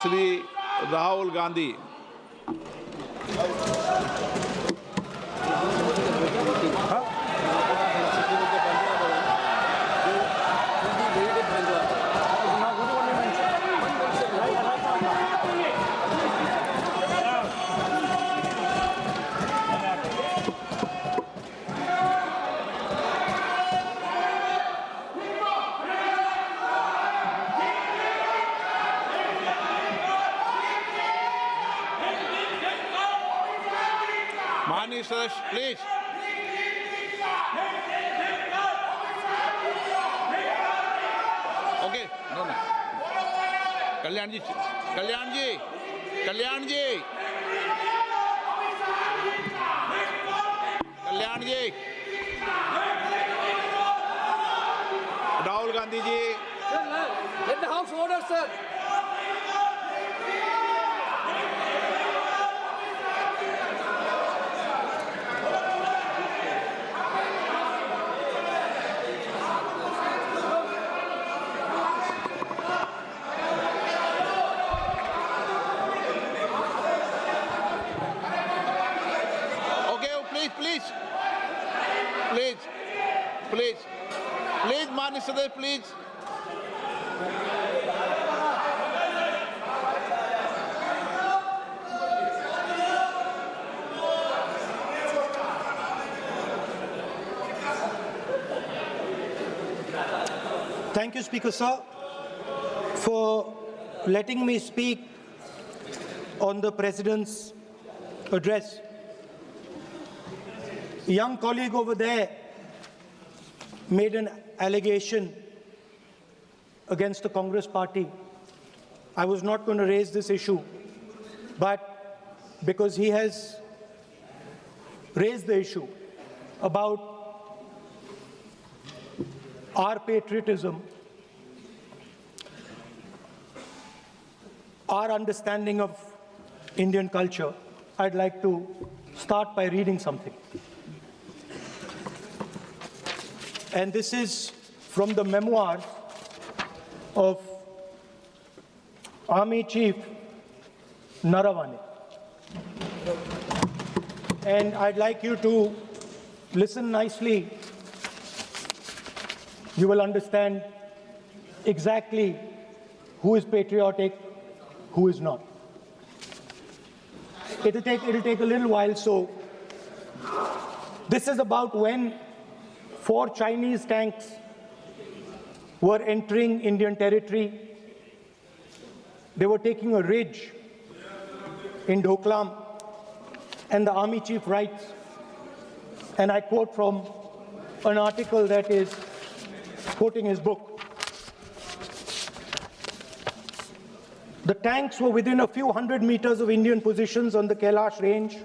श्री राहुल गांधी। माननीय सदस्य please. Okay, no no. Kalyan ji, Kalyan ji, Kalyan ji, Kalyan ji, Rahul Gandhi ji. Let the House order, sir. Please please please please माननीय सदस्य please. Thank you, Speaker Sir, for letting me speak on the President's address. A young colleague over there made an allegation against the Congress party. I was not going to raise this issue, but because he has raised the issue about our patriotism, our understanding of Indian culture, I'd like to start by reading something. And this is from the memoirs of Army Chief Naravane. And I'd like you to listen nicely. You will understand exactly who is patriotic, who is not. It'll take a little while, so this is about when 4 Chinese tanks were entering Indian territory. They were taking a ridge in Doklam, and the Army Chief writes, and I quote from an article that is quoting his book. The tanks were within a few hundred meters of Indian positions on the Kailash range.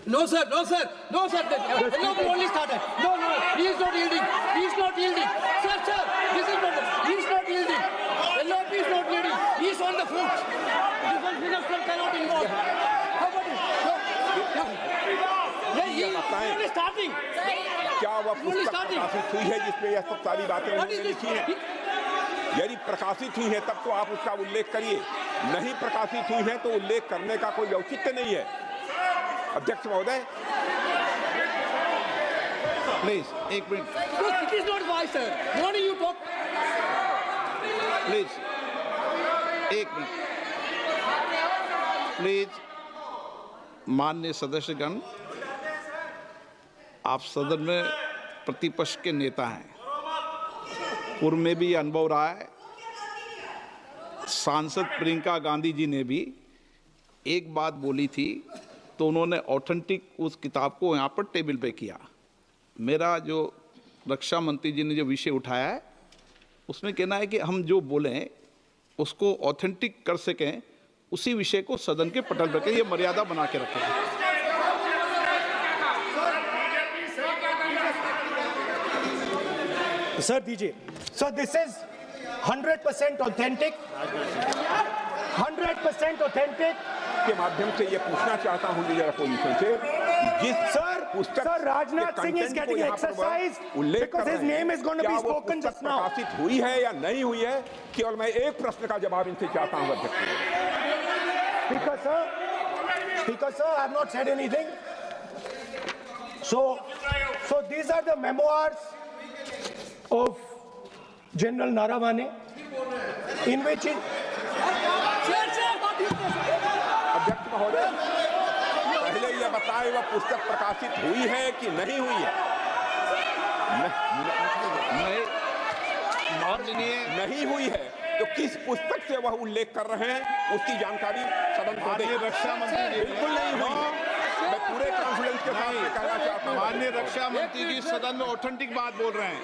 No, sir. No, sir. No, sir. The only started. No. He is not yielding. He is not yielding. Sir. This is not. He is not yielding. LOP is not yielding. He is on the foot. Defense minister cannot involve. How about it? He is only starting. क्या वह पुस्तक प्रकाशित हुई है जिसमें यह सब सारी बातें उन्होंने लिखी हैं? यदि प्रकाशित हुई है तब तो आप उसका उल्लेख करिए, नहीं प्रकाशित हुई है तो उल्लेख करने का कोई औचित्य नहीं है। अध्यक्ष महोदय, प्लीज एक minute. It is not wise, sir. Morning you talk. Please एक मिनट। प्लीज माननीय सदस्यगण, आप सदन में प्रतिपक्ष के नेता हैं, पूर्व में भी अनुभव रहा है। सांसद प्रियंका गांधी जी ने भी एक बात बोली थी तो उन्होंने ऑथेंटिक उस किताब को यहाँ पर टेबल पे किया। मेरा जो रक्षा मंत्री जी ने जो विषय उठाया है उसमें कहना है कि हम जो बोलें उसको ऑथेंटिक कर सकें, उसी विषय को सदन के पटल पर ये मर्यादा बना के रखें। Sir, DJ. So this is 100% authentic. 100% authentic. के माध्यम से ये पूछना चाहता हूं लीडर अपोजिशन से, जिस Sir, Rajnath Singh is getting exercised because his name is going to be spoken just now. प्रकाशित हुई है या नहीं हुई है, केवल मैं एक प्रश्न का जवाब इनसे चाहता हूं अध्यक्ष। Speaker, sir, I have not said anything. So these are the memoirs of General Naravane, in which he... अध्यक्ष महोदय, पहले ये बताएं वह पुस्तक प्रकाशित हुई है कि नहीं हुई है? नहीं हुई है तो किस पुस्तक से वह उल्लेख कर रहे हैं उसकी जानकारी सदन को दें। रक्षा मंत्री जी बिल्कुल नहीं हुई। मैं पूरे कॉन्फिडेंस के साथ में कहना चाहता हूं, माननीय रक्षा मंत्री जी सदन में ऑथेंटिक बात बोल रहे हैं।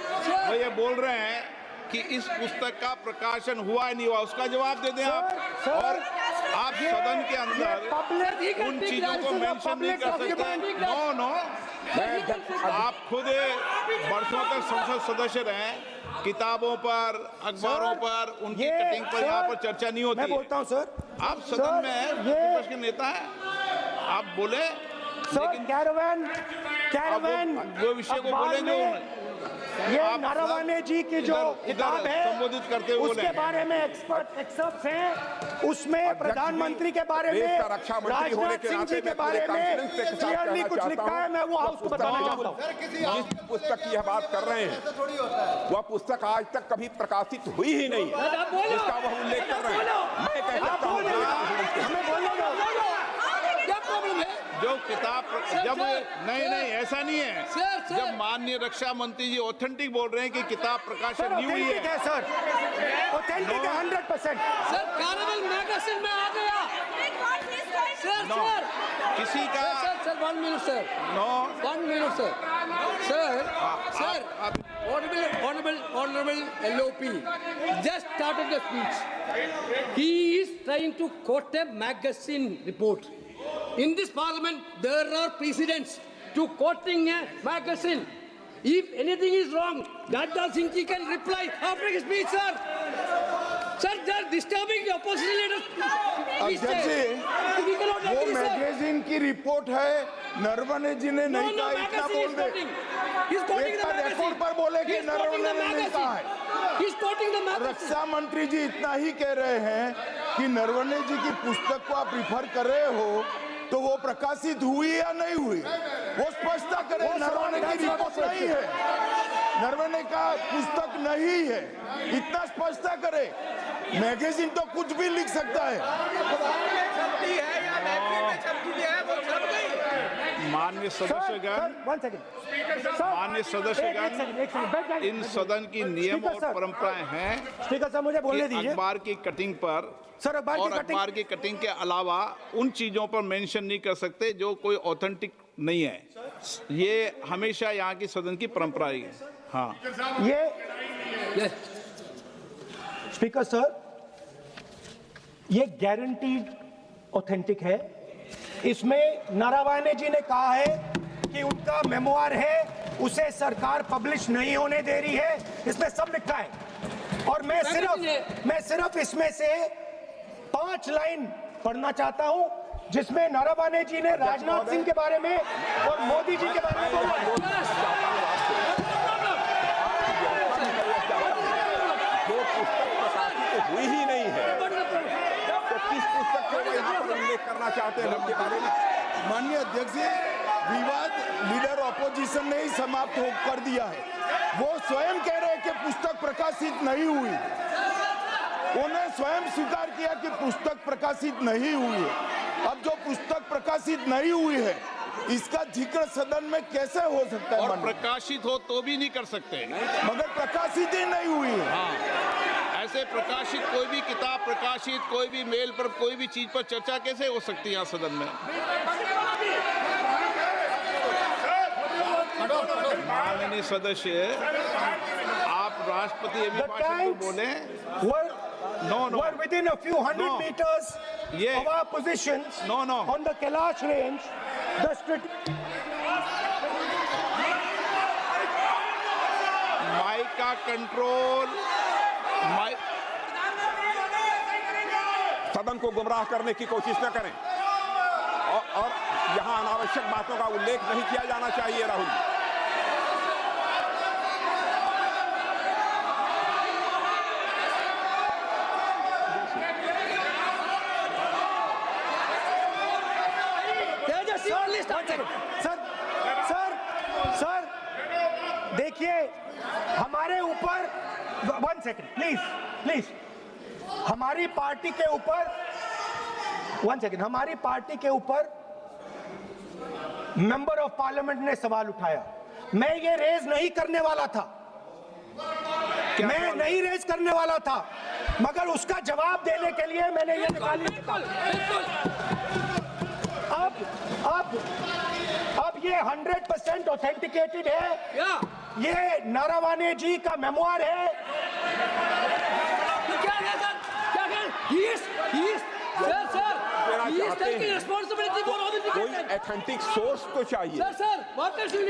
वो ये बोल रहे हैं कि इस पुस्तक का प्रकाशन हुआ है नहीं हुआ, उसका जवाब दे दें आप। और आप सदन के अंदर उन चीजों को मेंशन नहीं कर सकते। नो आप खुद वर्षों तक संसद सदस्य रहे, किताबों पर, अखबारों पर, उनकी कटिंग पर यहाँ पर चर्चा नहीं होती। मैं बोलता हूँ सर, आप सदन में विपक्ष के नेता हैं, आप बोले, लेकिन कैरावैन वो विषय को बोले जो ये नारावाने जी की जो किताब है संबोधित करते हुए उसके बारे में एक्सपर्ट्स हैं, उसमें प्रधानमंत्री के बारे में, राजनाथ सिंह जी के बारे में क्लियरली कुछ लिखा है। मैं वो हाउस को बताना चाहता हूँ। जिस पुस्तक की यह बात कर रहे हैं वह पुस्तक आज तक कभी प्रकाशित हुई ही नहीं है जिसका वह उल्लेख कर रहे हैं। मैं कह सकता हूँ जो किताब जब नहीं ऐसा नहीं है। जब माननीय रक्षा मंत्री जी ऑथेंटिक बोल रहे हैं कि किताब प्रकाशन नहीं हुई है सर, ऑथेंटिक है 100%। सर कैरावैन मैगजीन में आ गया सर। किसी का sir 1 minute sir, 1 minute sir honorable LOP just started the speech. He is trying to quote a magazine report. In this parliament, there are precedents to quoting a magazine. If anything is wrong, Dada Singh ji can reply after his speech, sir. Sir, they are disturbing the opposition leaders. अध्यक्ष जी, वो magazine की report है, नरवणे जी ने नहीं कहा, इतना बोल दे। एक रिकॉर्ड पर बोले कि नरवणे ने नहीं कहा है। रक्षा मंत्री जी इतना ही कह रहे हैं कि नरवणे जी की पुस्तक को आप रिफर कर रहे हो तो वो प्रकाशित हुई या नहीं हुई, वो स्पष्ट करें। नरवणे की रिपोर्ट नहीं है, नरवणे का पुस्तक नहीं है, इतना स्पष्ट करे। मैगजीन तो कुछ भी लिख सकता है। माननीय सदस्यगण, इन सदन की नियम और परंपराएं हैं। स्पीकर साहब मुझे बोलने दीजिए। अखबार की कटिंग पर सर, अखबार की कटिंग के अलावा उन चीजों पर मेंशन नहीं कर सकते जो कोई ऑथेंटिक नहीं है। ये हमेशा यहाँ की सदन की परंपरा है। हाँ, ये स्पीकर सर, ये गारंटीड ऑथेंटिक है। इसमें नारावाने जी ने कहा है कि उनका मेमोआर है, उसे सरकार पब्लिश नहीं होने दे रही है, इसमें सब लिखा है। और मैं सिर्फ इसमें से 5 लाइन पढ़ना चाहता हूं जिसमें नारावाने जी ने राजनाथ सिंह के बारे में और मोदी जी के बारे में बोला है। जो पुस्तक प्रकाशित हुई ही नहीं है तो किस पुस्तक को यहाँ पर उल्लेख करना चाहते हैं उनके बारे में? माननीय अध्यक्ष जी, विवाद लीडर ऑपोजिशन ने ही समाप्त कर दिया है। वो स्वयं कह रहे हैं कि पुस्तक प्रकाशित नहीं हुई, उन्हें स्वयं स्वीकार किया कि पुस्तक प्रकाशित नहीं हुई है। अब जो पुस्तक प्रकाशित नहीं हुई है इसका जिक्र सदन में कैसे हो सकता है? और प्रकाशित हो तो भी नहीं कर सकते, मगर प्रकाशित ही नहीं हुई है। हाँ, ऐसे प्रकाशित कोई भी किताब प्रकाशित, कोई भी मेल पर, कोई भी चीज पर चर्चा कैसे हो सकती है यहाँ सदन में? माननीय सदस्य, आप राष्ट्रपति अभिभाषण को बोले। Were within a few hundred meters of our positions on the Kailash range. Mike का कंट्रोल, सदन को गुमराह करने की कोशिश न करें और यहाँ अनावश्यक बातों का उल्लेख नहीं किया जाना चाहिए। राहुल जी, सर देखिए, हमारे ऊपर 1 सेकंड प्लीज, हमारी पार्टी के ऊपर 1 सेकंड, हमारी पार्टी के ऊपर मेंबर ऑफ पार्लियामेंट ने सवाल उठाया। मैं ये रेज नहीं करने वाला था, मैं नहीं रेज करने वाला था, मगर उसका जवाब देने के लिए मैंने ये निकाली। अब ये 100% ऑथेंटिकेटेड है, ये नारावाने जी का मेमोयर है। कोई ऑथेंटिक सोर्स तो चाहिए,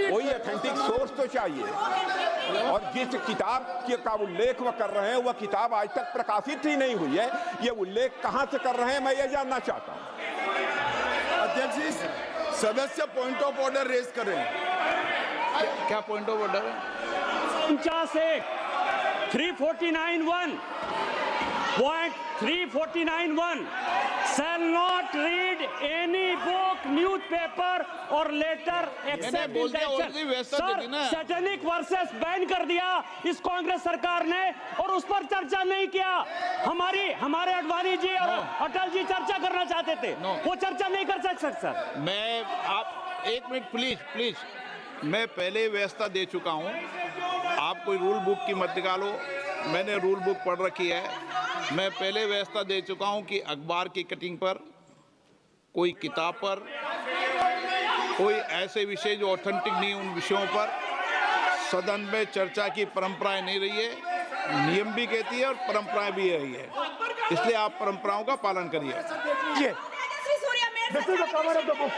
कोई ऑथेंटिक सोर्स तो चाहिए। और जिस किताब का उल्लेख वह कर रहे हैं, वह किताब आज तक प्रकाशित ही नहीं हुई है। ये उल्लेख कहां से कर रहे हैं, मैं ये जानना चाहता हूं। अध्यक्ष जी, सदस्य पॉइंट ऑफ ऑर्डर रेज करें। क्या पॉइंट ऑफ ऑर्डर है? 349(1) Point 349(1) shall not read any book, newspaper or letter except in that. Sir, satanic versus ban कर दिया इस कांग्रेस सरकार ने और उस पर चर्चा नहीं किया। हमारे अडवाणी जी और अटल जी चर्चा करना चाहते थे, वो चर्चा नहीं कर सकते सर। मैं आप 1 मिनट प्लीज, मैं पहले व्यवस्था दे चुका हूं। आप कोई रूल बुक की मत निकालो, मैंने रूल बुक पढ़ रखी है। मैं पहले व्यवस्था दे चुका हूं कि अखबार की कटिंग पर, कोई किताब पर, कोई ऐसे विषय जो ऑथेंटिक नहीं, उन विषयों पर सदन में चर्चा की परंपराएं नहीं रही है। नियम भी कहती है और परंपराएं भी रही है, इसलिए आप परंपराओं का पालन करिए। This is the cover of the book.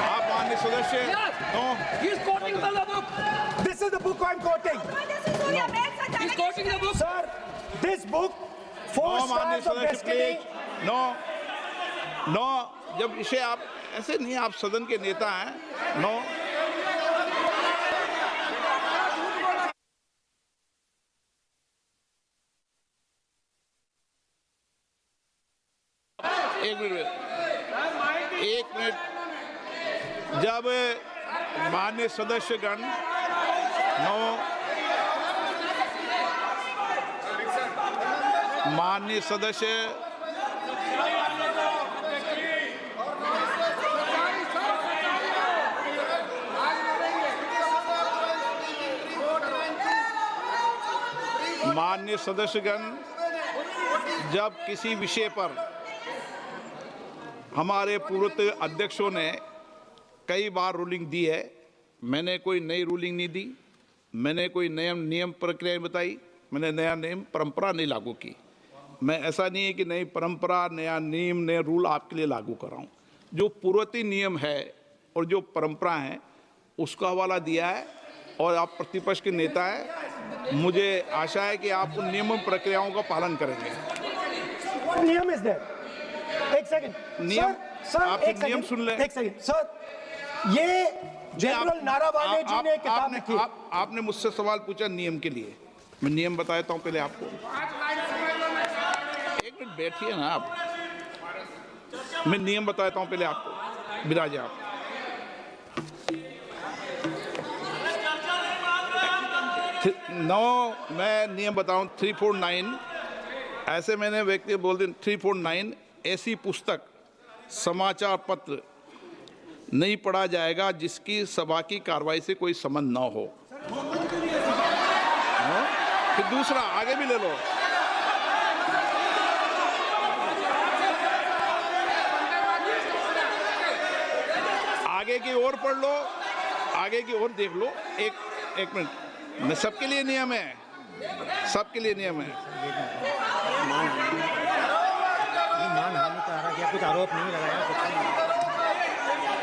आप माननीय सदस्य, no, He is quoting from the book. This is the book I'm quoting. He is quoting the book. Sir, this book, Four माननीय Stars of सदस्य Destiny. Please, no, जब इसे आप ऐसे नहीं, आप सदन के नेता हैं, नो। एक मिनट, जब माननीय सदस्यगण, माननीय सदस्य, माननीय सदस्यगण, जब किसी विषय पर हमारे पूर्व अध्यक्षों ने कई बार रूलिंग दी है, मैंने कोई नई रूलिंग नहीं दी, मैंने कोई नियम प्रक्रिया बताई, मैंने नया नियम परंपरा नहीं लागू की। मैं ऐसा नहीं है कि नई परंपरा, नया नियम, नया रूल आपके लिए लागू कर रहा हूँ। जो पूर्ववर्ती नियम है और जो परंपरा है उसका हवाला दिया है, और आप प्रतिपक्ष के नेता हैं, मुझे आशा है कि आप उन नियम प्रक्रियाओं का पालन करेंगे। नियम इज देयर। एक सेकंड, नियम, आप नियम सुन लें। एक सेकंड सर, ये जनरल नारावाने जी ने किताब लिखी। आपने मुझसे सवाल पूछा नियम के लिए, मैं नियम बताता हूं पहले आपको। 1 मिनट बैठिए ना आप, मैं नियम बताता हूं पहले आपको। विराजे आप। मैं नियम बताऊं 349, ऐसे मैंने व्यक्ति बोल दिया 349, ऐसी पुस्तक, समाचार पत्र नहीं पढ़ा जाएगा जिसकी सभा की कार्रवाई से कोई संबंध न हो। फिर दूसरा आगे भी ले लो, आगे की ओर पढ़ लो, आगे की ओर देख लो। एक मिनट, मैं सबके लिए नियम है, सबके लिए नियम है। कुछ आरोप नहीं लगाया।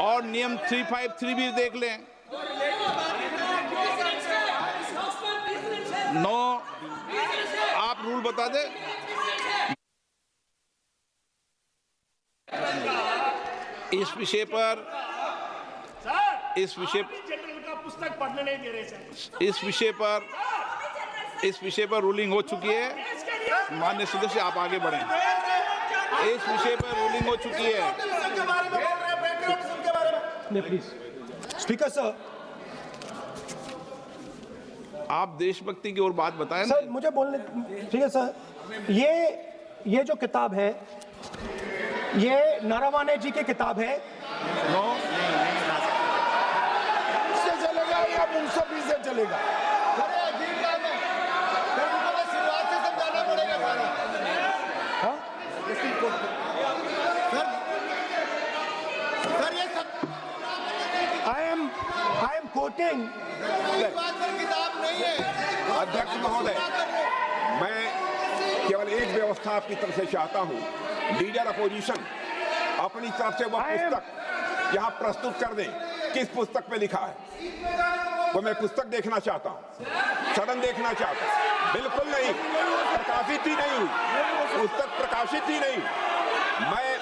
और नियम 353 भी देख लें। नो, आप रूल बता दे। इस विषय पर पुस्तक पढ़ने नहीं दे रहे सर। इस विषय पर रूलिंग हो चुकी है। माननीय सदस्य, आप आगे बढ़ें। इस विषय पर रूलिंग हो चुकी है। में प्लीज। स्पीकर सर, आप देशभक्ति की ओर बात बताएं ना। सर मुझे बोलने, ठीक है सर, ये जो किताब है ये नरवणे जी की किताब है। से चलेगा या मुंसफी से चलेगा? शुरुआत से समझाना पड़ेगा सारा। सर ये सब आई एम कोटिंग। बात पर किताब नहीं है। अध्यक्ष महोदय, मैं केवल एक व्यवस्था आपकी तरफ से चाहता हूं, लीडर अपोजिशन अपनी तरफ से वह पुस्तक यहां प्रस्तुत कर दें। किस पुस्तक पे लिखा है वो मैं पुस्तक देखना चाहता हूं, सदन देखना चाहता हूं। बिल्कुल नहीं, प्रकाशित ही नहीं हुई पुस्तक, प्रकाशित ही नहीं।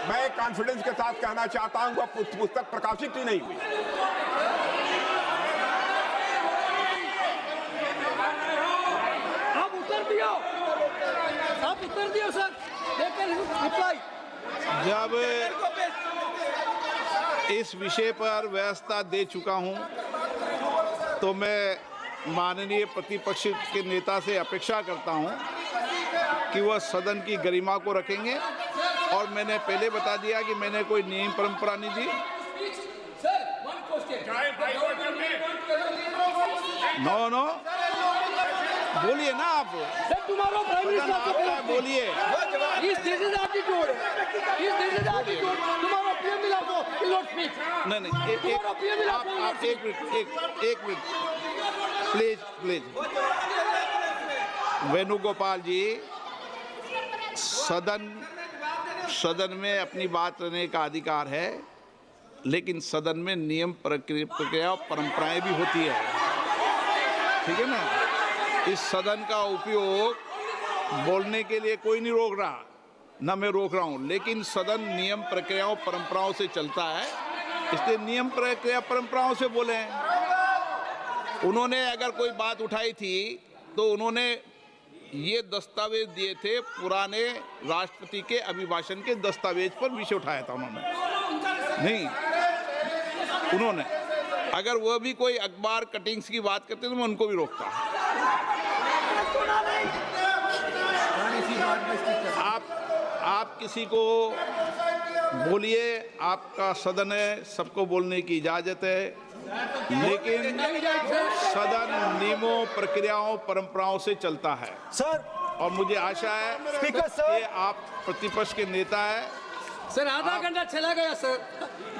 मैं कॉन्फिडेंस के साथ कहना चाहता हूं वह पुस्तक प्रकाशित ही नहीं हुई। आप उत्तर दियो सर। रिप्लाई। जब इस विषय पर व्यवस्था दे चुका हूं तो मैं माननीय प्रतिपक्ष के नेता से अपेक्षा करता हूं कि वह सदन की गरिमा को रखेंगे। और मैंने पहले बता दिया कि मैंने कोई नियम परंपरा नहीं दी। नो बोलिए ना आप। तुम्हारा प्राइम मिनिस्टर बोलिए। This is attitude. तुम्हारा पीएम मिला तो विल नॉट स्पीक। नहीं आप एक मिनट प्लीज। वेणुगोपाल जी, सदन में अपनी बात करने का अधिकार है, लेकिन सदन में नियम प्रक्रिया और परंपराएं भी होती है, ठीक है ना। इस सदन का उपयोग बोलने के लिए कोई नहीं रोक रहा, ना मैं रोक रहा हूं, लेकिन सदन नियम प्रक्रियाओं परंपराओं से चलता है, इसलिए नियम प्रक्रिया परंपराओं से बोले। उन्होंने अगर कोई बात उठाई थी तो उन्होंने ये दस्तावेज दिए थे, पुराने राष्ट्रपति के अभिभाषण के दस्तावेज पर विषय उठाया था उन्होंने। अगर वह भी कोई अखबार कटिंग्स की बात करते तो मैं उनको भी रोकता। आप किसी को बोलिए, आपका सदन है, सबको बोलने की इजाजत है, लेकिन सदन नियमों प्रक्रियाओं परंपराओं से चलता है सर। और मुझे आशा है स्पीकर सर, कि आप प्रतिपक्ष के नेता है। सर आधा घंटा चला गया सर।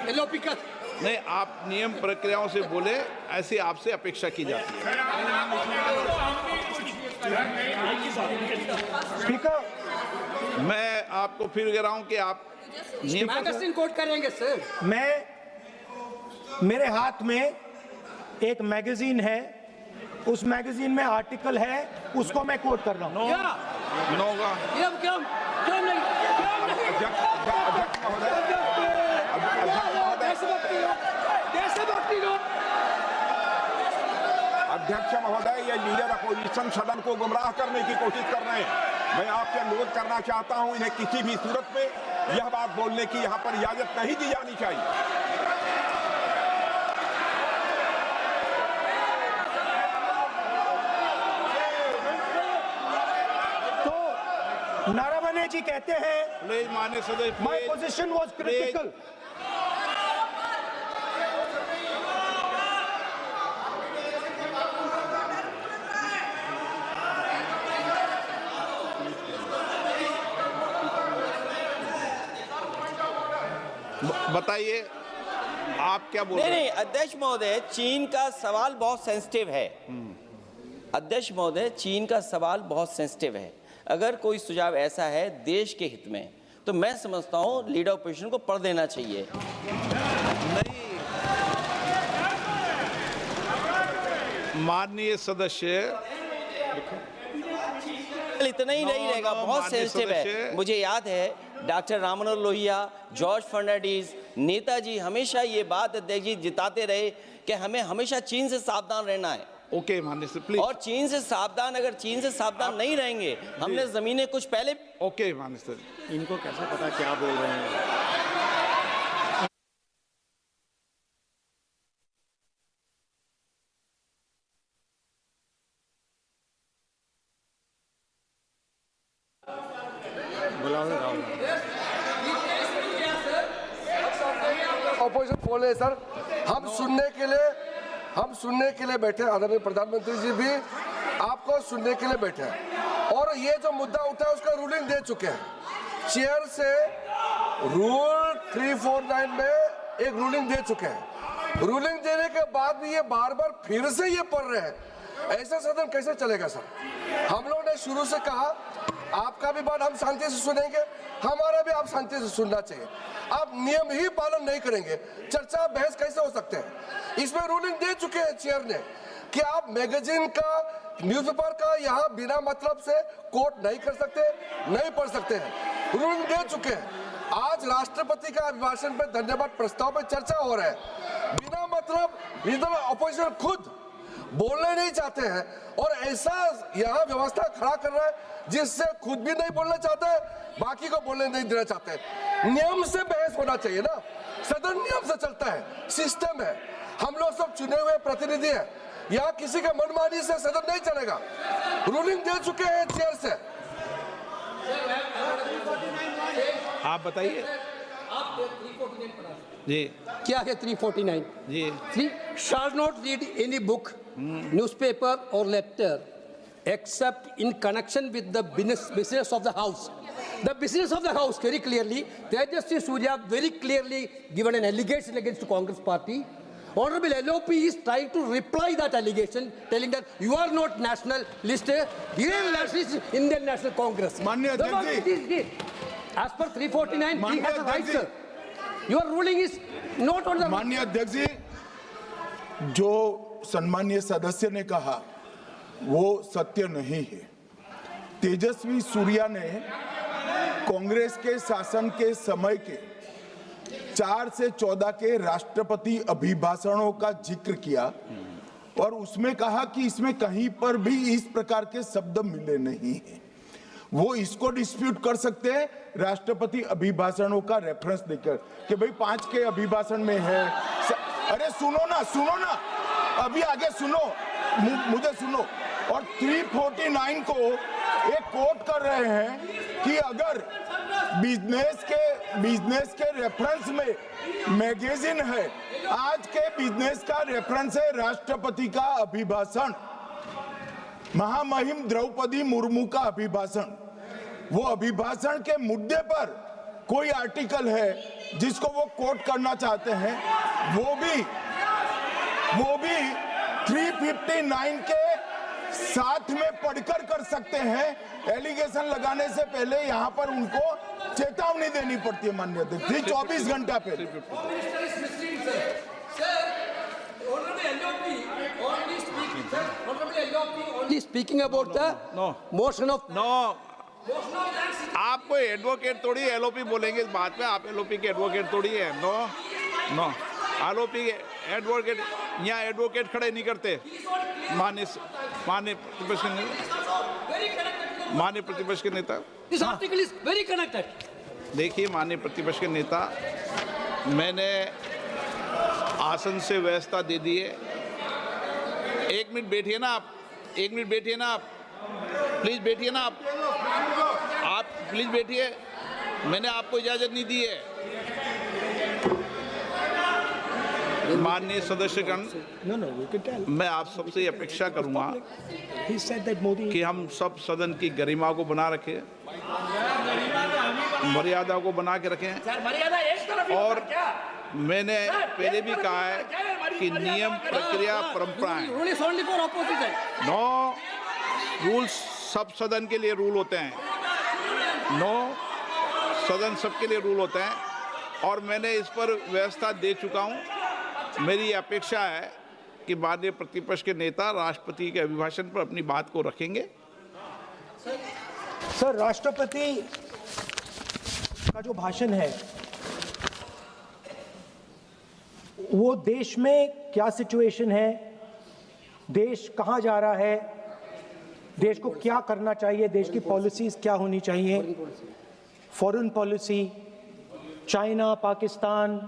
एलओपी का नहीं, आप नियम प्रक्रियाओं से बोले, ऐसी आपसे अपेक्षा की जाती है। स्पीकर, मैं आपको फिर कह रहा हूं कि आप मैगजीन कोट करेंगे सर। मेरे हाथ में एक मैगजीन है, उस मैगजीन में आर्टिकल है, उसको मैं कोट कर रहा हूं। अध्यक्ष महोदय, ये लीडर अपोजिशन सदन को गुमराह करने की कोशिश कर रहे हैं। मैं आपसे अनुरोध करना चाहता हूं, इन्हें किसी भी सूरत में यह बात बोलने की यहां पर इजाजत नहीं दी जानी चाहिए। तो नरवणे जी कहते हैं, प्लीज माननीय सदस्य, माय पोजीशन वाज क्रिटिकल। बताइए आप क्या बोल रहे हैं? नहीं, अध्यक्ष महोदय, चीन का सवाल बहुत सेंसिटिव है। अध्यक्ष महोदय, चीन का सवाल बहुत सेंसिटिव है। अगर कोई सुझाव ऐसा है देश के हित में, तो मैं समझता हूं लीडर ऑपोजिशन को पढ़ देना चाहिए। नहीं, माननीय सदस्य, इतना ही नहीं रहेगा, बहुत सेंसिटिव है। मुझे याद है डॉक्टर राम मनोहर लोहिया, जॉर्ज फर्नांडिस, नेताजी हमेशा ये बात अध्यक्ष जी जिताते रहे कि हमें हमेशा चीन से सावधान रहना है। ओके माननीय सर, प्लीज। और चीन से सावधान, अगर चीन से सावधान नहीं रहेंगे, हमने जमीनें कुछ पहले। ओके माननीय सर। इनको कैसे पता क्या बोल रहे हैं? ऑपोजिशन बोल रहे हैं सर, हम सुनने के लिए बैठे, आदरणीय प्रधानमंत्री जी भी आपको सुनने के लिए बैठे हैं, और ये जो मुद्दा उठा है उसका रूलिंग दे चुके हैं। चेयर से रूल 349 में एक रूलिंग दे चुके हैं। रूलिंग देने के बाद भी ये बार बार फिर से ये पढ़ रहे हैं, ऐसा सदन कैसे चलेगा सर? हम लोगों ने शुरू से कहा आपका भी बात हम शांति से सुनेंगे, हमारा भी आप शांति से सुनना चाहिए। आप नियम ही पालन नहीं करेंगे, चर्चा बहस कैसे हो सकते हैं? इसमें रूलिंग दे चुके हैं चेयर ने कि आप मैगजीन का, न्यूज़पेपर का यहाँ बिना मतलब से कोट नहीं कर सकते, नहीं पढ़ सकते हैं। रूलिंग दे चुके हैं। आज राष्ट्रपति का अभिभाषण पे धन्यवाद प्रस्ताव पे चर्चा हो रहा है, बिना मतलब रीजनल अपोजिशन खुद बोलने नहीं चाहते हैं, और ऐसा यहाँ व्यवस्था खड़ा कर रहा है जिससे खुद भी नहीं बोलना चाहता है, बाकी को बोलने नहीं देना चाहते हैं। नियम से बहस होना चाहिए ना, सदन नियम से चलता है, सिस्टम है, हम लोग सब चुने हुए प्रतिनिधि हैं, यहाँ किसी के मनमानी से सदन नहीं चलेगा। रूलिंग दे चुके हैं चेयर से। आप बताइए जी, क्या है 349? जी, 3 shall not read any book, newspaper or letter except in connection with the business of the house. The business of the house, very clearly, Tejasvi Surya very clearly given an allegation against the Congress party. Honorable LOP is trying to reply that allegation, telling that you are not national list, Indian national, Indian National Congress. माननीय अध्यक्ष जी, as per 349, he has a right, sir. Your ruling is not on the. माननीय अध्यक्ष जी, जो सम्मानीय सदस्य ने कहा वो सत्य नहीं है। तेजस्वी सूर्या ने कांग्रेस के शासन के समय के 4 से 14 के राष्ट्रपति अभिभाषणों का जिक्र किया और उसमें कहा कि इसमें कहीं पर भी इस प्रकार के शब्द मिले नहीं हैं। वो इसको डिस्प्यूट कर सकते हैं राष्ट्रपति अभिभाषणों का रेफरेंस देकर कि भाई 5 के अभिभाषण में है। अरे सुनो ना, अभी आगे सुनो, मुझे सुनो। और 349 को एक कोट कर रहे हैं कि अगर बिजनेस के रेफरेंस में मैगजीन है, आज के बिजनेस का रेफरेंस है राष्ट्रपति का अभिभाषण, महामहिम द्रौपदी मुर्मू का अभिभाषण। वो अभिभाषण के मुद्दे पर कोई आर्टिकल है जिसको वो कोट करना चाहते हैं, वो भी 359 के साथ में पढ़कर कर सकते हैं। एलिगेशन लगाने से पहले यहाँ पर उनको चेतावनी देनी पड़ती है माननीय अध्यक्ष, 24 घंटा पहले। Only speaking about the motion of. आप कोई एडवोकेट थोड़ी एलओपी बोलेंगे इस बात पे, आप एलओपी के एडवोकेट थोड़ी है। नो एलओपी के एडवोकेट, यहाँ एडवोकेट खड़े नहीं करते। माननीय प्रतिपक्ष के नेता, This article is very connected. देखिए माननीय प्रतिपक्ष के नेता, मैंने आसन से व्यवस्था दे दी है। 1 मिनट बैठिए ना आप, 1 मिनट बैठिए ना आप, प्लीज बैठिए ना आप प्लीज बैठिए। मैंने आपको इजाजत नहीं दी है। माननीय सदस्यगण, मैं आप सबसे अपेक्षा करूंगा कि हम सब सदन की गरिमा को बना रखें, मर्यादा को बना के रखें। और मैंने पहले भी कहा है कि नियम, प्रक्रिया, परंपराएं, नो रूल्स सब सदन के लिए रूल होते हैं, सदन सबके लिए रूल होते हैं। और मैंने इस पर व्यवस्था दे चुका हूं। मेरी अपेक्षा है कि माननीय प्रतिपक्ष के नेता राष्ट्रपति के अभिभाषण पर अपनी बात को रखेंगे। सर, राष्ट्रपति का जो भाषण है वो देश में क्या सिचुएशन है, देश कहां जा रहा है, देश को क्या करना चाहिए, देश की पॉलिसीज क्या होनी चाहिए, foreign policy, China, Pakistan,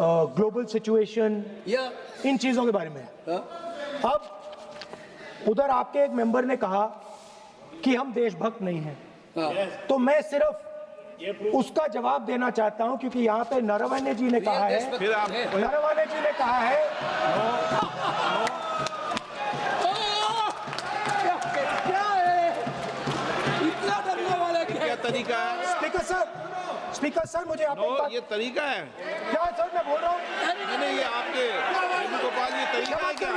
global situation, इन चीजों के बारे में। अब उधर आपके एक मेंबर ने कहा कि हम देशभक्त नहीं हैं, तो मैं सिर्फ उसका जवाब देना चाहता हूं, क्योंकि यहाँ पे नरवणे जी ने कहा है, फिर आप नरवणे जी ने कहा है क्या है इतना डरने वाला क्या तरीका है? स्पीकर सर मुझे आप एक बात, ये तरीका है? क्या सर मैं बोल रहा हूँ, नहीं, ये आपके वेणुगोपाल, ये तरीका है क्या?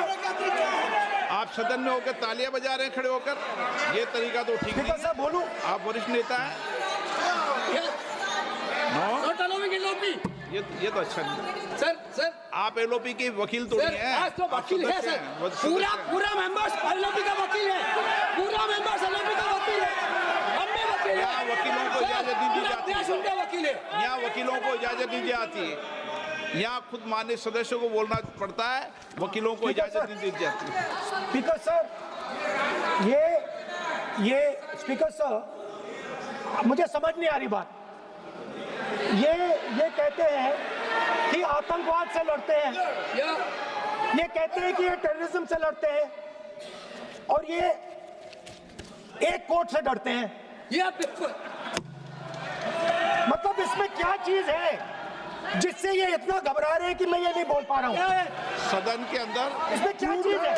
आप सदन में होकर तालियां बजा रहे हैं खड़े होकर, ये तरीका तो ठीक नहीं स्पीकर है। साहब बोलूं, आप वरिष्ठ नेता हैं। Not allowing LOP. ये तो अच्छा नहीं। सर आप एलओपी के वकील तो नहीं है। आज तो वकील है सर, पूरा मेंबर्स एलओपी का वकील है, पूरा मेंबर्स एलओपी का वकील है, हम भी वकील हैं। यहाँ वकीलों को इजाजत नहीं दी जाती है। उनका वकील है, यहाँ वकीलों को इजाजत नहीं दी जाती है। यहाँ खुद माननीय सदस्यों को बोलना पड़ता है, वकीलों को इजाजत नहीं दी जाती है। स्पीकर सर ये स्पीकर सर मुझे समझ नहीं आ रही बात। ये कहते हैं कि आतंकवाद से लड़ते हैं, ये कहते हैं कि ये टेररिज्म से लड़ते हैं, और ये एक कोर्ट से डरते हैं। ये बिल्कुल, मतलब इसमें क्या चीज है जिससे ये इतना घबरा रहे हैं कि मैं ये नहीं बोल पा रहा हूँ? सदन के अंदर इसमें क्या चीज है?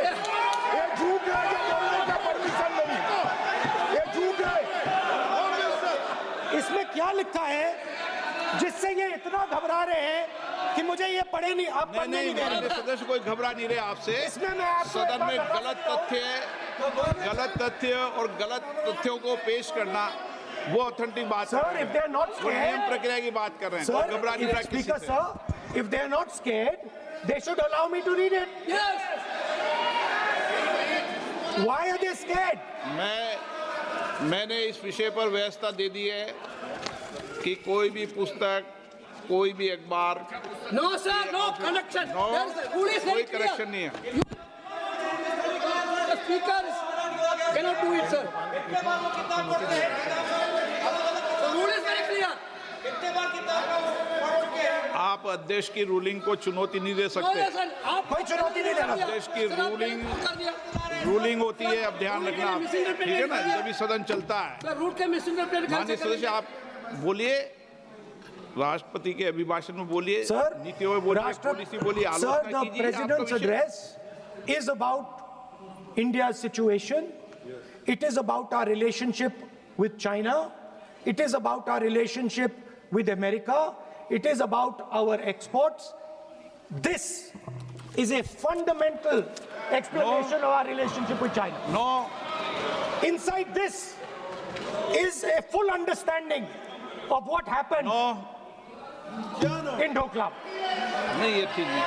ये झूठ है, ये बोलने का परमिशन नहीं, ये झूठ है। इसमें क्या लिखा है जिससे ये इतना घबरा रहे हैं कि मुझे ये पढ़े नहीं, आप पढ़ने नहीं दे रहे। सदस्य कोई घबरा नहीं रहे आपसे। इसमें मैं आपको सदन में गलत तथ्य और गलत तथ्यों को पेश करना वो ऑथेंटिक बात है। Sir, if they are not वो नियम scared, प्रक्रिया की बात कर रहे हैं। sir, घबरा नहीं रहा किसी Speaker से। sir, if they are not scared, they should allow me to read it. yes. Why are they scared? मैंने इस विषय पर व्यवस्था दे दी है कि कोई भी पुस्तक, कोई भी अखबार, No sir, no connection. No, Rule is very कोई clear. करेक्शन नहीं है। The speaker cannot do it, sir. The rule is very clear. आप अध्यक्ष की रूलिंग को चुनौती नहीं दे No, सकते। yes, sir. आप कोई चुनौती नहीं देना। अध्यक्ष की सर, आपने कर दिया। रूलिंग होती है, अब ध्यान रखना आप, ठीक है ना, जब भी सदन चलता है। सर, रूट के मिसइंटरप्रेट माननीय सदस्य आप बोलिए, राष्ट्रपति के अभिभाषण में बोलिए, Sir, नीतियों में बोलिए, पॉलिसी बोलिए, Sir, आलोचना the कीजिए। president's आपका विषय- address is about India's situation. It is about our relationship with China. It is about our relationship with America. It is about our exports. This is a fundamental explanation of our relationship with China. No, Inside this is a full understanding of what happened no, in Doklam. नहीं, ये ठीक नहीं।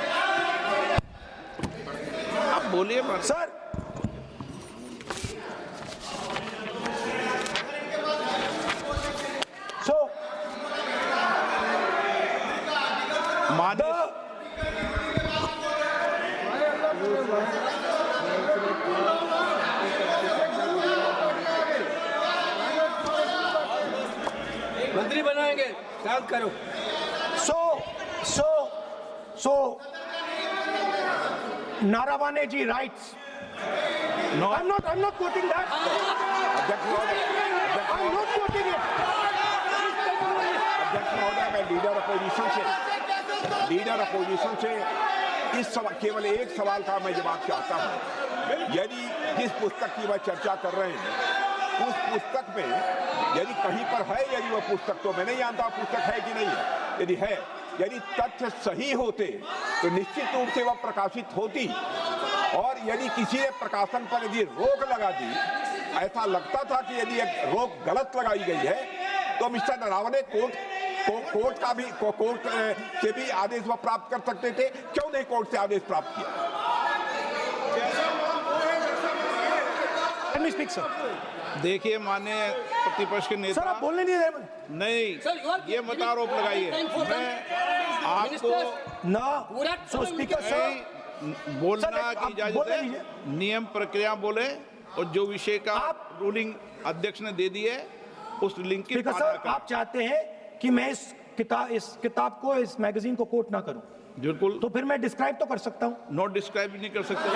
आप बोलिए मत। Sir, so माननीय मंत्री बनाएंगे, शांत करो। So, Naravane ji writes. No. I'm not quoting that. अध्यक्ष महोदय, I'm not quoting it. अध्यक्ष महोदय, मैं लीडर अपोजिशन से इस सवाल, केवल एक सवाल का मैं जवाब चाहता हूं। यदि जिस पुस्तक की वह चर्चा कर रहे हैं, उस पुस्तक में यदि कहीं पर है, यदि वह पुस्तक, तो मैं नहीं जानता पुस्तक है कि नहीं है, यदि है, यदि तथ्य सही होते तो निश्चित रूप से वह प्रकाशित होती, और यदि किसी ने प्रकाशन पर यदि रोक लगा दी, ऐसा लगता था कि यदि एक रोक गलत लगाई गई है, तो मिस्टर नरावने कोर्ट से भी आदेश वह प्राप्त कर सकते थे। क्यों नहीं कोर्ट से आदेश प्राप्त किया? Let me speak, sir. देखिए, माननीय प्रतिपक्ष के नेता, सर, आप बोलने नहीं दे रहे। नहीं, Sir, you are ये मत आरोप लगाइए। मैं आपको No. So, Speaker, sir. नहीं, बोलना सर, की आप इजाजत बोलने है, दीजिए। नियम प्रक्रिया बोले, और जो विषय का रूलिंग अध्यक्ष ने दे दी है, उस लिंक की स्पीकर पालना सर, करें। आप चाहते हैं कि मैं इस किताब को, इस मैगजीन को कोट ना करूं, बिल्कुल, तो फिर मैं डिस्क्राइब तो कर सकता हूं। नोट डिस्क्राइब भी नहीं कर सकते।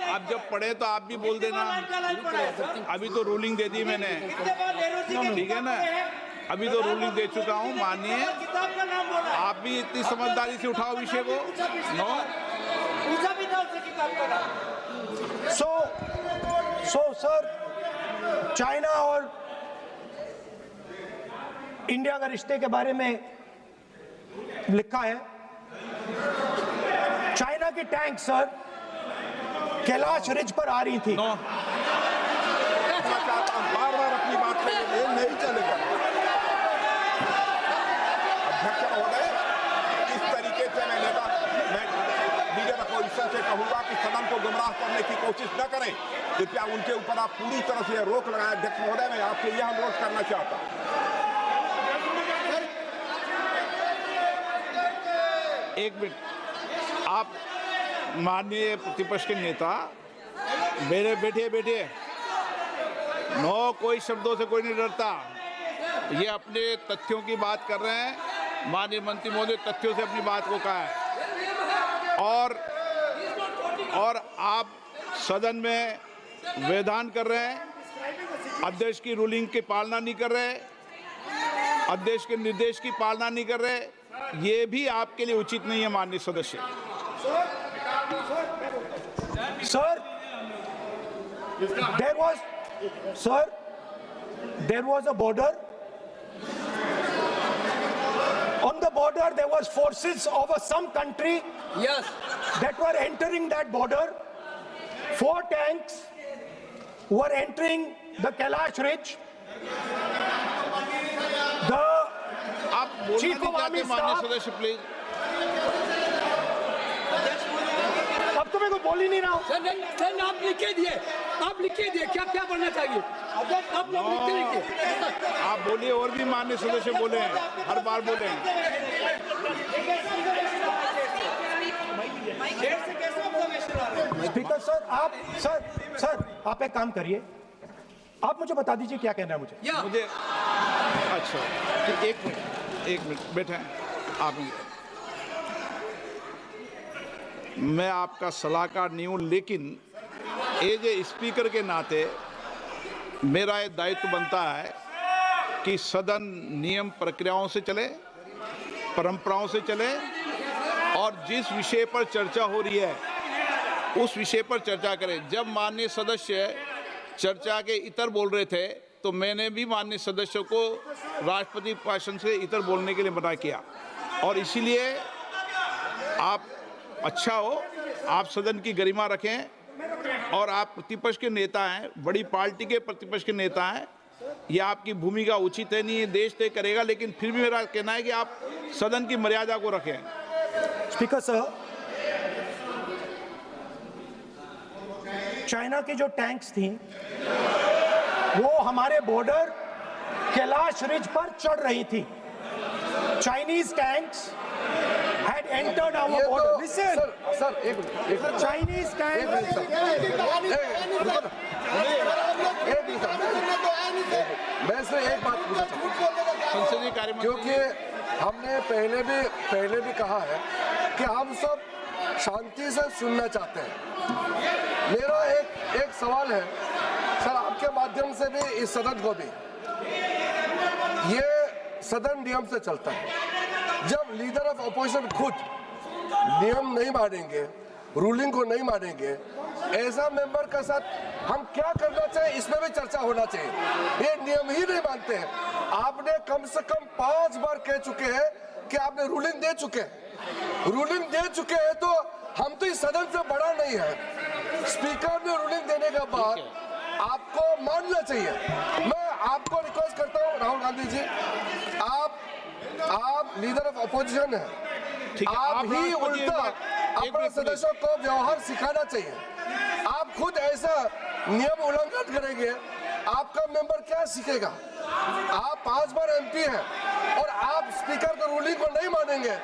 आप जब पढ़े तो आप भी बोल देना। अभी तो रूलिंग दे दी मैंने, ठीक है ना, अभी तो रूलिंग दे चुका हूँ, मानिए। आप भी इतनी समझदारी से उठाओ विषय को। नो, सो सर, चाइना और इंडिया का रिश्ते के बारे में लिखा है, चाइना की टैंक सर कैलाश रिज पर आ रही थी। नो, बार-बार अपनी बात पे ये नहीं चलेगा। अध्यक्ष महोदय, इस तरीके से मैं लीडर अपोजिशन से कहूंगा कि सदन को गुमराह करने की कोशिश न करें। कृपया उनके ऊपर आप पूरी तरह से रोक लगाएं। अध्यक्ष महोदय, मैं आपसे यह अनुरोध करना चाहता हूं। एक मिनट, आप माननीय प्रतिपक्ष के नेता, मेरे बैठिए। नो, कोई शब्दों से कोई नहीं डरता। ये अपने तथ्यों की बात कर रहे हैं। माननीय मंत्री महोदय तथ्यों से अपनी बात को कहा है, और आप सदन में वेदान कर रहे हैं, अध्यक्ष की रूलिंग की पालना नहीं कर रहे, अध्यक्ष के निर्देश की पालना नहीं कर रहे। ये भी आपके लिए उचित नहीं है माननीय सदस्य। Sir, there was a border. On the border, there was forces of some country. Yes. That were entering that border. 4 tanks were entering the Kailash Ridge. The Chief of Army माननीय Staff. सदस्य please. अब तो मैं कोई बोल ही नहीं रहा हूँ। सर, आप लिख के दिए क्या बनना चाहिए? आप लोग लिखिए। आप बोलिए, और भी माननीय सदस्य बोले हैं, हर बार बोले हैं। स्पीकर सर, आप एक काम करिए, आप मुझे बता दीजिए क्या कहना है मुझे। अच्छा, तो एक मिनट बैठे आप। मैं आपका सलाहकार नहीं हूं, लेकिन एज ए स्पीकर के नाते मेरा ये दायित्व बनता है कि सदन नियम प्रक्रियाओं से चले, परंपराओं से चले, और जिस विषय पर चर्चा हो रही है उस विषय पर चर्चा करें। जब माननीय सदस्य चर्चा के इतर बोल रहे थे तो मैंने भी माननीय सदस्यों को राष्ट्रपति भाषण से इतर बोलने के लिए मना किया, और इसीलिए आप अच्छा हो, आप सदन की गरिमा रखें, और आप प्रतिपक्ष के नेता हैं, बड़ी पार्टी के प्रतिपक्ष के नेता हैं, ये आपकी भूमिका उचित है नहीं, ये देश तय करेगा, लेकिन फिर भी मेरा कहना है कि आप सदन की मर्यादा को रखें। स्पीकर सर, चाइना की जो टैंक्स थी वो हमारे बॉर्डर कैलाश रिज पर चढ़ रही थी। Chinese tanks had entered our border. Listen, sir एक Chinese tanks. मैं से एक बात पूछना चाहूँगा, संसदीय कार्य मंत्री, क्योंकि हमने पहले भी कहा है कि हम सब शांति से सुनना चाहते हैं। मेरा एक सवाल है सर, आपके माध्यम से भी इस सदन को भी, ये सदन नियम से चलता है। जब लीडर ऑफ अपोजिशन खुद नियम नहीं मानेंगे, रूलिंग को नहीं मानेंगे, ऐसा मेंबर के साथ हम क्या करना चाहिए, इसमें भी चर्चा होना चाहिए। ये नियम ही नहीं मानते हैं। आपने कम से कम 5 बार कह चुके हैं कि आपने रूलिंग दे चुके हैं, तो हम तो इस सदन से बड़ा नहीं है। स्पीकर ने रूलिंग देने के बाद आपको मानना चाहिए। मैं आपको रिक्वेस्ट करता हूँ राहुल गांधी जी, आप लीडर ऑफ अपोजिशन है, आप ही उल्टा अपने सदस्यों को व्यवहार सिखाना चाहिए। आप खुद ऐसा नियम उल्लंघन करेंगे, आपका मेंबर क्या सीखेगा? आप 5 बार एमपी हैं और आप स्पीकर के रूलिंग को नहीं मानेंगे,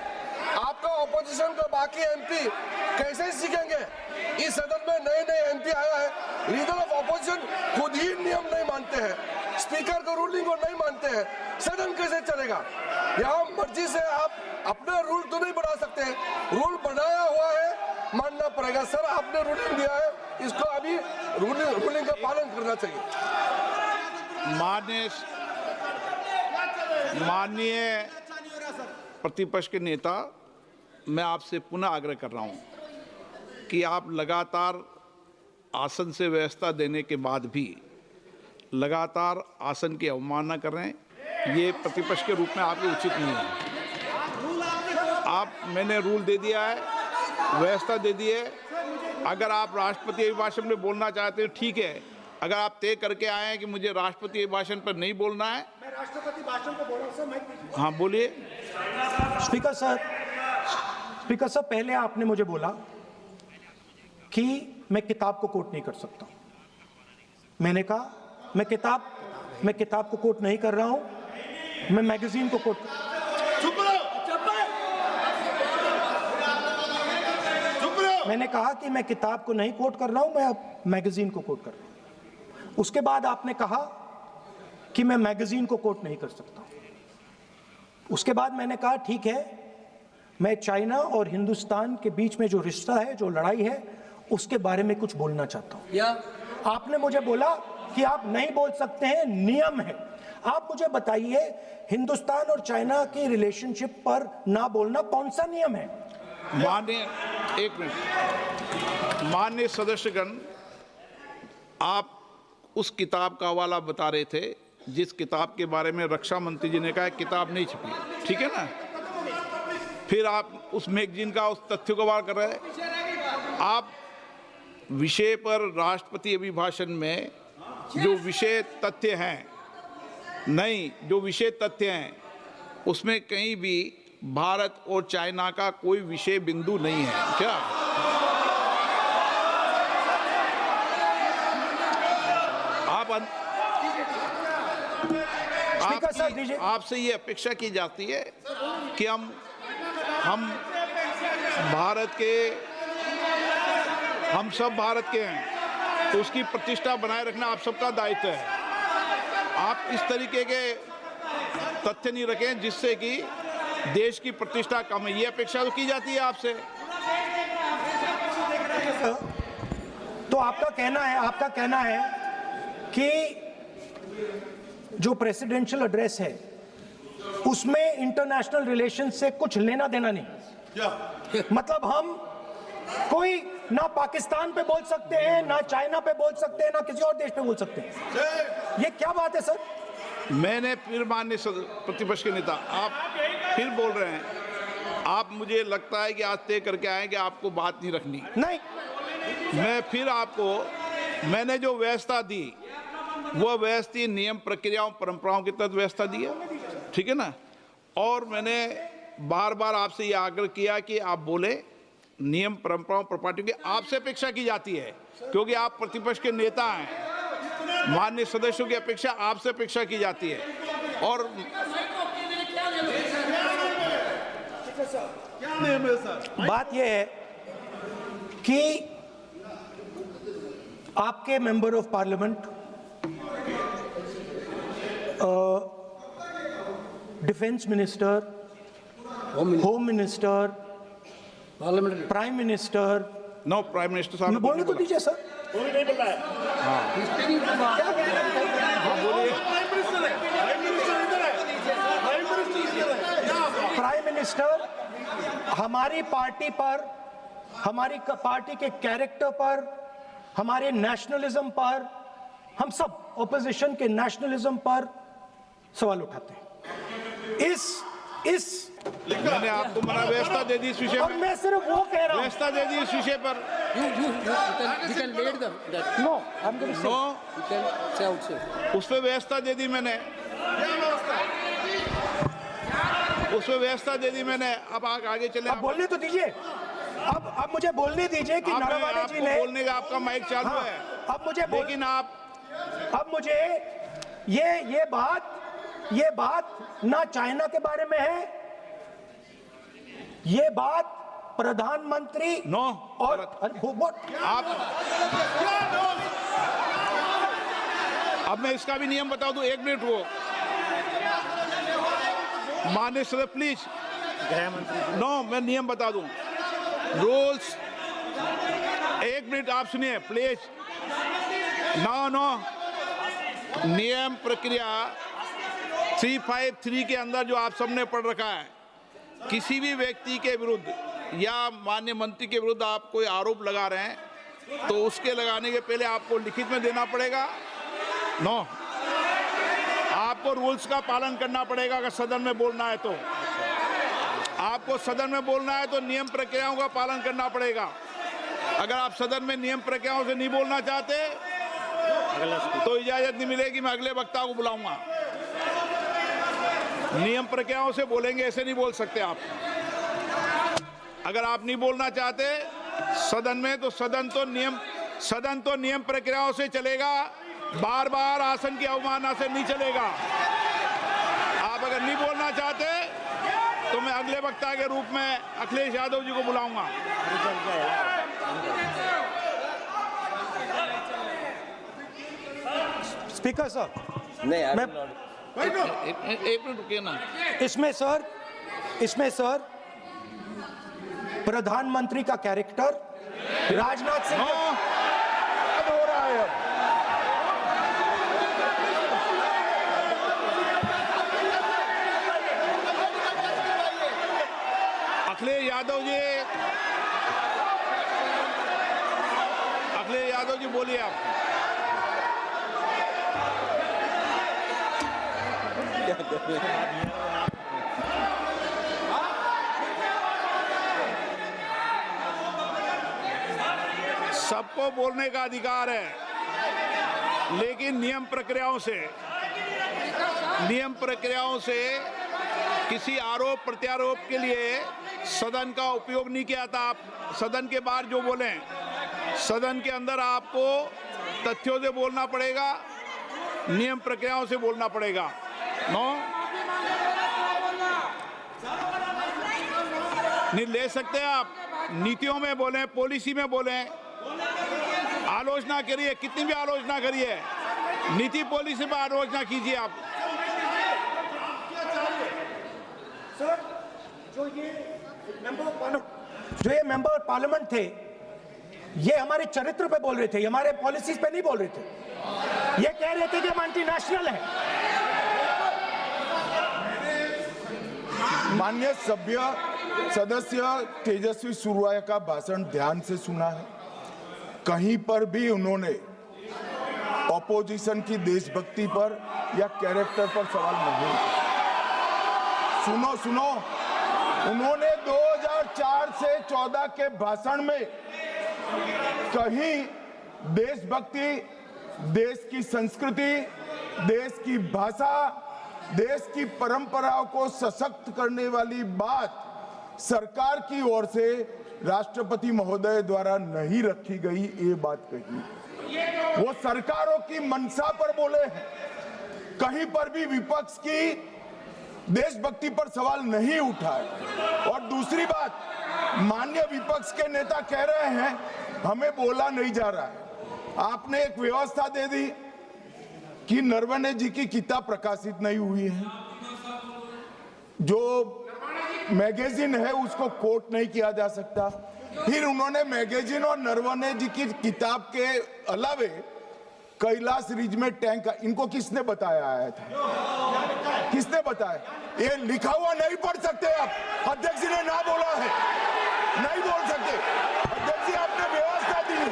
आपका ऑपोजिशन का बाकी एमपी कैसे सीखेंगे? इस सदन में नए एमपी आया है, लीडर ऑफ ऑपोजिशन खुद ही नियम नहीं मानते हैं, स्पीकर का रूलिंग को नहीं मानते हैं, सदन कैसे चलेगा? यहाँ मर्जी से आप अपना रूल तो नहीं बना सकते, रूल बनाया हुआ है माननीय पड़ेगा। सर आपने रूलिंग दिया है, इसको अभी रूलिंग का पालन करना चाहिए। माननीय प्रतिपक्ष के नेता, मैं आपसे पुनः आग्रह कर रहा हूं कि आप लगातार आसन से व्यवस्था देने के बाद भी लगातार आसन की अवमानना कर रहे हैं। ये प्रतिपक्ष के रूप में आपके उचित नहीं है। मैंने रूल दे दिया है, व्यवस्था दे दी है। अगर आप राष्ट्रपति अभिभाषण में बोलना चाहते हैं ठीक है, अगर आप तय करके आए हैं कि मुझे राष्ट्रपति अभिभाषण पर नहीं बोलना है। मैं राष्ट्रपति भाषण को बोल रहा हूं सर। हाँ बोलिए। स्पीकर सर, पहले आपने मुझे बोला कि मैं किताब को कोट नहीं कर सकता। मैंने कहा मैं किताब को कोट नहीं कर रहा हूं, मैं मैगजीन को कोट। मैंने कहा कि मैं किताब को नहीं कोट कर रहा हूं, मैं अब मैगजीन को कोट कर रहा हूं। उसके बाद आपने कहा कि मैं मैगजीन को कोट नहीं कर सकता। उसके बाद मैंने कहा ठीक है, मैं चाइना और हिंदुस्तान के बीच में जो रिश्ता है, जो लड़ाई है, उसके बारे में कुछ बोलना चाहता हूं। आपने मुझे बोला कि आप नहीं बोल सकते हैं, नियम है। आप मुझे बताइए, हिंदुस्तान और चाइना की रिलेशनशिप पर ना बोलना कौन सा नियम है? माननीय सदस्यगण, आप उस किताब का हवाला बता रहे थे जिस किताब के बारे में रक्षा मंत्री जी ने कहा किताब नहीं छपी, ठीक है ना। फिर आप उस मैगजीन का उस तथ्य को वार कर रहे हैं। आप विषय पर राष्ट्रपति अभिभाषण में जो विषय तथ्य हैं, नहीं, जो विषय तथ्य हैं उसमें कहीं भी भारत और चाइना का कोई विषय बिंदु नहीं है क्या? आपसे ये अपेक्षा की जाती है कि हम सब भारत के हैं, तो उसकी प्रतिष्ठा बनाए रखना आप सबका दायित्व है। आप इस तरीके के तथ्य नहीं रखें जिससे कि देश की प्रतिष्ठा कम है, ये अपेक्षा तो की जाती है आपसे। तो आपका कहना है कि जो प्रेसिडेंशियल एड्रेस है उसमें इंटरनेशनल रिलेशन से कुछ लेना देना नहीं। मतलब हम कोई ना पाकिस्तान पे बोल सकते हैं, ना चाइना पे बोल सकते हैं, ना किसी और देश पे बोल सकते हैं। ये क्या बात है सर? मैंने फिर माननीय प्रतिपक्ष के नेता, आप फिर बोल रहे हैं। आप, मुझे लगता है कि आज तय करके आए कि आपको बात नहीं रखनी। नहीं, मैं फिर आपको, मैंने जो व्यवस्था दी वो व्यवस्था नियम, प्रक्रियाओं, परंपराओं की तहत व्यवस्था दी है, ठीक है ना। और मैंने बार बार आपसे ये आग्रह किया कि आप बोले, नियम, परंपराओं, प्रॉपर्टी की आपसे अपेक्षा की जाती है क्योंकि आप प्रतिपक्ष के नेता हैं। माननीय सदस्यों की अपेक्षा आपसे अपेक्षा की जाती है। और बात यह है कि आपके member of parliament, defence minister, home minister, prime minister, no, prime minister साहब बोलने तो दीजिए सर। प्राइम मिनिस्टर हमारी पार्टी पर, हमारी पार्टी के कैरेक्टर पर, हमारे नेशनलिज्म पर, हम सब ऑपोजिशन के नेशनलिज्म पर सवाल उठाते हैं। मैंने आपको मना व्यवस्था दे दी इस विषय और में। मैं सिर्फ वो कह रहा हूं, व्यवस्था दे दी इस विषय पर। उस पर व्यवस्था दे दी मैंने, अब आगे चले। अब बोलने तो दीजिए। अब मुझे बोलने दीजिए कि नरवणे जी ने, बोलने का आपका माइक चालू है। अब मुझे, लेकिन अब मुझे ये बात ना चाइना के बारे में है, ये बात प्रधानमंत्री नो और आप, अब मैं इसका भी नियम बता दूं, 1 मिनट वो। माननीय सदस्य प्लीज, नो, मैं नियम बता दूं। एक मिनट आप सुनिए प्लीज। नो नियम प्रक्रिया 353 के अंदर जो आप सबने पढ़ रखा है, किसी भी व्यक्ति के विरुद्ध या माननीय मंत्री के विरुद्ध आप कोई आरोप लगा रहे हैं तो उसके लगाने के पहले आपको लिखित में देना पड़ेगा। नो, आपको रूल्स का पालन करना पड़ेगा। अगर सदन में बोलना है तो आपको सदन में बोलना है तो नियम प्रक्रियाओं का पालन करना पड़ेगा। अगर आप सदन में नियम प्रक्रियाओं से नहीं बोलना चाहते तो इजाजत नहीं मिलेगी। मैं अगले वक्ता को बुलाऊंगा। नियम प्रक्रियाओं से बोलेंगे, ऐसे नहीं बोल सकते आप। अगर आप नहीं बोलना चाहते सदन में तो सदन तो नियम प्रक्रियाओं से चलेगा। बार बार आसन की अवमानना से नहीं चलेगा। आप अगर नहीं बोलना चाहते तो मैं अगले वक्ता के रूप में अखिलेश यादव जी को बुलाऊंगा। स्पीकर सर, नहीं, मैं एक मिनट रुकिए ना। इसमें सर प्रधानमंत्री का कैरेक्टर राजनाथ सिंह हो रहा है। अखिलेश यादव जी बोलिए आप। सबको बोलने का अधिकार है, लेकिन नियम प्रक्रियाओं से किसी आरोप प्रत्यारोप के लिए सदन का उपयोग नहीं किया था। आप सदन के बाहर जो बोलें, सदन के अंदर आपको तथ्यों से बोलना पड़ेगा, नियम प्रक्रियाओं से बोलना पड़ेगा। नो, नहीं ले सकते आप। नीतियों में बोलें, पॉलिसी में बोलें, आलोचना करिए, कितनी भी आलोचना करिए, नीति पॉलिसी पर आलोचना कीजिए आप। सर, जो ये मेंबर पार्लियामेंट थे, ये हमारे चरित्र पे बोल रहे थे, हमारे पॉलिसीज पे नहीं बोल रहे थे। ये कह रहे थे कि हम एंटी नेशनल है। माननीय सदस्य तेजस्वी सूर्या का भाषण ध्यान से सुना है। कहीं पर भी उन्होंने ऑपोजिशन की देशभक्ति पर या कैरेक्टर पर सवाल नहीं। सुनो, उन्होंने 2004 से 14 के भाषण में कहीं देशभक्ति, देश की संस्कृति, देश की भाषा, देश की परंपराओं को सशक्त करने वाली बात सरकार की ओर से राष्ट्रपति महोदय द्वारा नहीं रखी गई, ये बात कही। वो सरकारों की मंशा पर बोले हैं। कहीं पर भी विपक्ष की देशभक्ति पर सवाल नहीं उठाए। और दूसरी बात, माननीय विपक्ष के नेता कह रहे हैं हमें बोला नहीं जा रहा है। आपने एक व्यवस्था दे दी कि नरवणे जी की किताब प्रकाशित नहीं हुई है, जो मैगजीन है उसको कोट नहीं किया जा सकता। फिर उन्होंने मैगजीन और नरवणे जी की किताब के अलावे कैलाश रिज में टैंक, इनको किसने बताया आया था? किसने बताया? ये लिखा हुआ नहीं पढ़ सकते आप। अध्यक्ष जी ने ना बोला है, नहीं बोल सकते। अध्यक्ष जी आपने व्यवस्था दी है,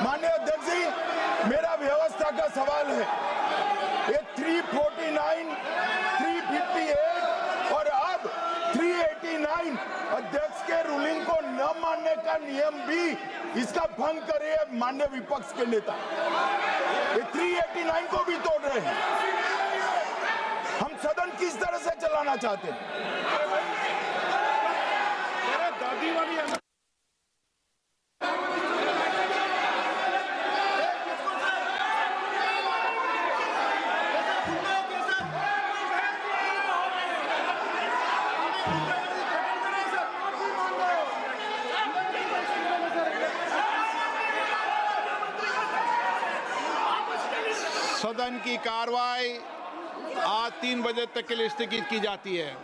माननीय अध्यक्ष जी, मेरा व्यवस्था का सवाल है। ये 349, 358 और अब 389 अध्यक्ष के रूलिंग को न मानने का नियम भी इसका भंग करे माननीय विपक्ष के नेता। ये 389 को भी तोड़ रहे हैं। हम सदन किस तरह से चलाना चाहते हैं? सदन की कार्रवाई आज 3 बजे तक के लिए स्थगित की जाती है।